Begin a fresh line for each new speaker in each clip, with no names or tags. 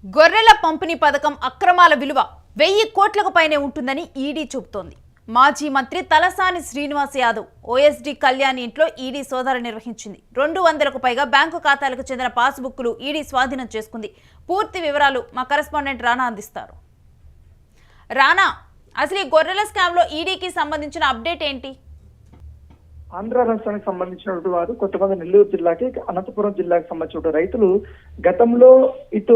గొర్రెల పంపిణీ పథకం అక్రమాల విలువ 1000 కోట్లకు పైనే ఉంటుందని ఈడీ చెబుతోంది. మాజీ మంత్రి తలసాని శ్రీనివాస్ యాదవ్ ఓఎస్డీ కళ్యాణ్ ఇంట్లో ఈడీ సోదాలు నిర్వహించింది. 200కు పైగా బ్యాంకు ఖాతాలకు చెందిన పాస్బుక్లు ఈడీ స్వాధీనం చేసుకుంది. పూర్తి వివరాలు మా కరెస్పాండెంట్ రానా అందిస్తారు. రానా, అసలు ఈ గొర్రెల స్కామ్ లో ఈడీకి సంబంధించిన అప్డేట్ ఏంటి?
ఆంధ్ర రాష్ట్రానికి సంబంధించినటువంటి వారు కొంతమంది నెల్లూరు జిల్లాకి, అనంతపురం జిల్లాకి సంబంధించిన రైతులు గతంలో ఇటు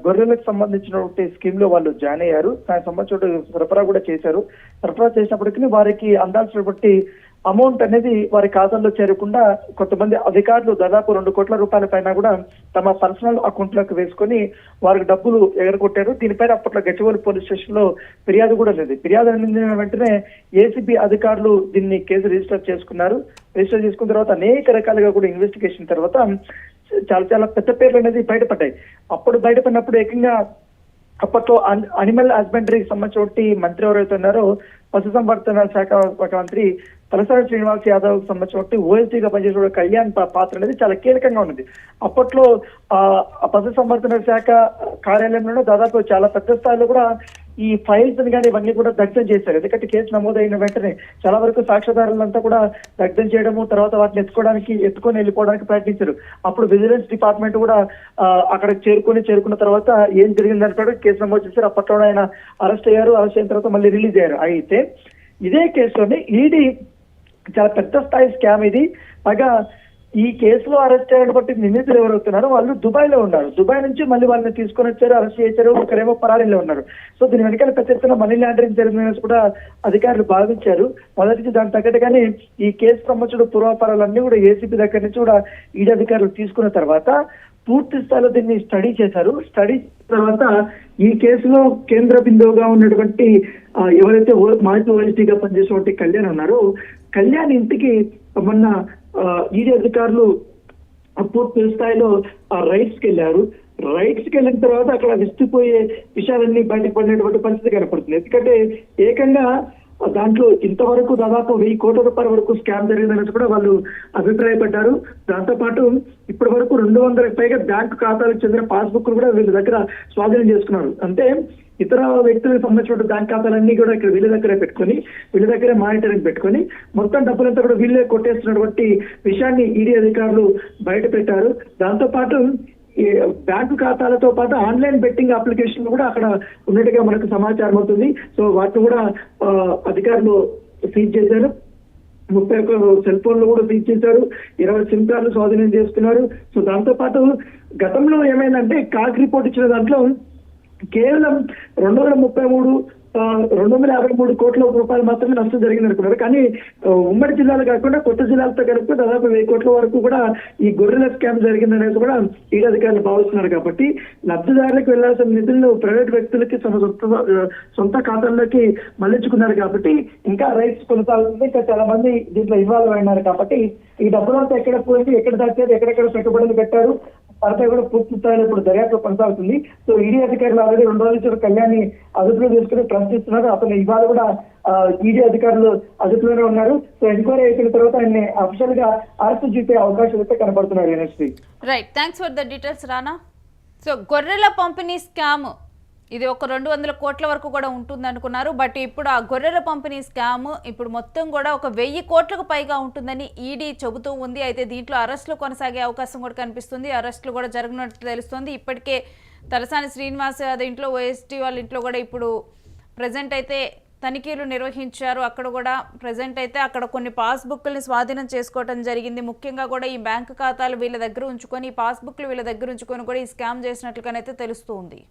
గొర్రెలకు సంబంధించినటువంటి స్కీమ్ లో వాళ్ళు జాయిన్ అయ్యారు. దానికి సంబంధించిన సరఫరా కూడా చేశారు. సరఫరా చేసినప్పటికీ వారికి అందాల్సినటువంటి అమౌంట్ అనేది వారి ఖాతాల్లో చేరకుండా కొంతమంది అధికారులు దాదాపు 2 కోట్ల రూపాయల పైన కూడా తమ పర్సనల్ అకౌంట్ లోకి వేసుకొని వారికి డబ్బులు ఎగరగొట్టారు. దీనిపైన అప్పట్లో గచ్చిబౌలి పోలీస్ స్టేషన్ లో ఫిర్యాదు కూడా లేదు. ఫిర్యాదు అందించిన వెంటనే ఏసీబీ అధికారులు దీన్ని కేసు రిజిస్టర్ చేసుకున్నారు. రిజిస్టర్ చేసుకున్న తర్వాత అనేక రకాలుగా కూడా ఇన్వెస్టిగేషన్ తర్వాత చాలా పెద్ద పేర్లు అనేది బయటపడ్డాయి. అప్పుడు బయటపడినప్పుడు ఏకంగా అప్పట్లో అనిమల్ హస్బెండరీకి సంబంధించి మంత్రి ఎవరైతే ఉన్నారో పశుసంవర్ధన శాఖ మంత్రి తలసాని శ్రీనివాస్ యాదవ్ సంబంధించిన ఓఎస్డీగా పనిచేసిన కళ్యాణ్ పాత్ర అనేది చాలా కీలకంగా ఉన్నది. అప్పట్లో పశుసంవర్ధన శాఖ కార్యాలయంలో దాదాపు చాలా పెద్ద స్థాయిలో కూడా ఈ ఫైల్స్ కానీ ఇవన్నీ కూడా దగ్ధం చేశారు. ఎందుకంటే కేసు నమోదైన వెంటనే చాలా వరకు సాక్ష్యాధారాలంతా కూడా దగ్ధం చేయడము, తర్వాత వాటిని ఎత్తుకొని వెళ్ళిపోవడానికి ప్రయత్నించారు. అప్పుడు విజిలెన్స్ డిపార్ట్మెంట్ కూడా అక్కడ చేరుకున్న తర్వాత ఏం జరిగిందంటే కేసు నమోదు చేశారు. అప్పట్లో ఆయన అరెస్ట్ అయ్యారు. అరెస్ట్ అయిన తర్వాత మళ్ళీ రిలీజ్ అయ్యారు. అయితే ఇదే కేసులోనే ఈడీ చాలా పెద్ద స్థాయి స్కామ్ ఇది. పైగా ఈ కేసులో అరెస్ట్ చేయడం బట్టి నిందితులు ఎవరవుతున్నారో వాళ్ళు దుబాయ్ లో ఉన్నారు. దుబాయ్ నుంచి మళ్ళీ వాళ్ళని తీసుకొని వచ్చారు, అరెస్ట్ చేశారు. ఒకరేమో పరారీలో ఉన్నారు. సో దీని వెనకాల పెద్ద ఎత్తున మనీ లాండరింగ్ జరిగిందని కూడా అధికారులు భావించారు. మొదటి దానికి తగ్గట్టుగానే ఈ కేసు సంబంధించిన పూర్వాపరాలన్నీ కూడా ఏసీపీ దగ్గర నుంచి కూడా ఈడీ అధికారులు తీసుకున్న తర్వాత పూర్తి స్థాయిలో దీన్ని స్టడీ చేశారు. స్టడీ తర్వాత ఈ కేసులో కేంద్ర బిందువుగా ఉన్నటువంటి ఎవరైతే మాజీ ఓఎస్డీగా పనిచేసినటువంటి కళ్యాణ్ ఉన్నారో కళ్యాణ్ ఇంటికి మొన్న ఈడీ అధికారులు పూర్తి స్థాయిలో రైట్స్ కి వెళ్ళారు. రైట్స్ కి వెళ్ళిన తర్వాత అక్కడ విస్తుపోయే విషయాలన్నీ బయటకు పడినటువంటి పరిస్థితి కనపడుతుంది. ఎందుకంటే ఏకంగా దాంట్లో ఇంతవరకు దాదాపు 1000 కోట్ల రూపాయల వరకు స్కామ్ జరిగిందని కూడా వాళ్ళు అభిప్రాయపడ్డారు. దాంతో పాటు ఇప్పటి వరకు 200కి పైగా బ్యాంకు ఖాతాలకు చెందిన పాస్బుక్ కూడా వీళ్ళ దగ్గర స్వాధీనం చేసుకున్నారు. అంటే ఇతర వ్యక్తులకు సంబంధించిన బ్యాంక్ ఖాతాలన్నీ కూడా ఇక్కడ వీళ్ళ దగ్గరే పెట్టుకొని, వీళ్ళ దగ్గరే మానిటరింగ్ పెట్టుకొని మొత్తం డబ్బులంతా కూడా వీళ్ళే కొట్టేస్తున్నటువంటి విషయాన్ని ఈడీ అధికారులు బయట పెట్టారు. దాంతో పాటు బ్యాంకు ఖాతాలతో పాటు ఆన్లైన్ బెట్టింగ్ అప్లికేషన్ కూడా అక్కడ ఉన్నట్టుగా మనకు సమాచారం అవుతుంది. సో వాటిని కూడా అధికారులు సీజ్ చేశారు. 31 సెల్ ఫోన్లు కూడా సీజ్ చేశారు. 20 సిమ్ కార్డులు స్వాధీనం చేసుకున్నారు. సో దాంతో పాటు గతంలో ఏమైందంటే కాగ్ రిపోర్ట్ ఇచ్చిన దాంట్లో కేవలం 253 కోట్ల రూపాయలు మాత్రమే నష్టం జరిగింది అనుకున్నారు. కానీ ఉమ్మడి జిల్లాలు కాకుండా కొత్త జిల్లాలతో కనుక దాదాపు 1000 కోట్ల వరకు కూడా ఈ గొర్రెల స్కామ్ జరిగిందనేది కూడా ఈడీ అధికారులు భావిస్తున్నారు. కాబట్టి లబ్ధిదారులకు వెళ్లాల్సిన నిధులను ప్రైవేట్ వ్యక్తులకి సొంత ఖాతాల్లోకి మళ్లించుకున్నారు. కాబట్టి ఇంకా రైట్స్ కొనసాగుతుంది. ఇంకా చాలా మంది దీంట్లో ఇన్వాల్వ్ అయినారు. కాబట్టి ఈ డబ్బులంతా ఎక్కడ పోయింది, ఎక్కడ దాచారు, ఎక్కడెక్కడ పెట్టుబడులు పెట్టారు వారిపై కూడా పూర్తి స్థాయిలో ఇప్పుడు దర్యాప్తు కొనసాగుతుంది. సో ఈడీ అధికారులు ఆల్రెడీ 2 రోజుల నుంచి కళ్యాణ్ అదుపులో తీసుకుని ప్రశ్నిస్తున్నారు. అతను ఇవాళ కూడా ఈడీ అధికారులు అదుపులోనే ఉన్నారు. సో ఎంక్వైరీ అయిపోయిన తర్వాత ఆయన్ని అఫీషియల్ గా అరెస్ట్ చేసే అవకాశం అయితే కనబడుతున్నారు.
Right, thanks for the details Rana. So గొర్రెల పంపిణీ స్కామ్ ఇది ఒక 200 కోట్ల వరకు కూడా ఉంటుంది అనుకున్నారు. బట్ ఇప్పుడు ఆ గొర్రెల పంపిణీ స్కామ్ ఇప్పుడు మొత్తం కూడా ఒక 1000 కోట్లకు పైగా ఉంటుందని ఈడీ చెబుతూ ఉంది. అయితే దీంట్లో అరెస్టులు కొనసాగే అవకాశం కూడా కనిపిస్తుంది. అరెస్టులు కూడా జరగనట్టు తెలుస్తుంది. ఇప్పటికే తలసాని శ్రీనివాస్ యాదవ్ ఇంట్లో, ఓఎస్టీ వాళ్ళ ఇంట్లో కూడా ఇప్పుడు ప్రజెంట్ అయితే తనిఖీలు నిర్వహించారు. అక్కడ కూడా ప్రజెంట్ అయితే అక్కడ కొన్ని పాస్బుక్లని స్వాధీనం చేసుకోవడం జరిగింది. ముఖ్యంగా కూడా ఈ బ్యాంకు ఖాతాలు వీళ్ళ దగ్గర ఉంచుకొని, ఈ పాస్బుక్లు వీళ్ళ దగ్గర ఉంచుకొని కూడా ఈ స్కామ్ చేసినట్లుగానైతే తెలుస్తూ ఉంది.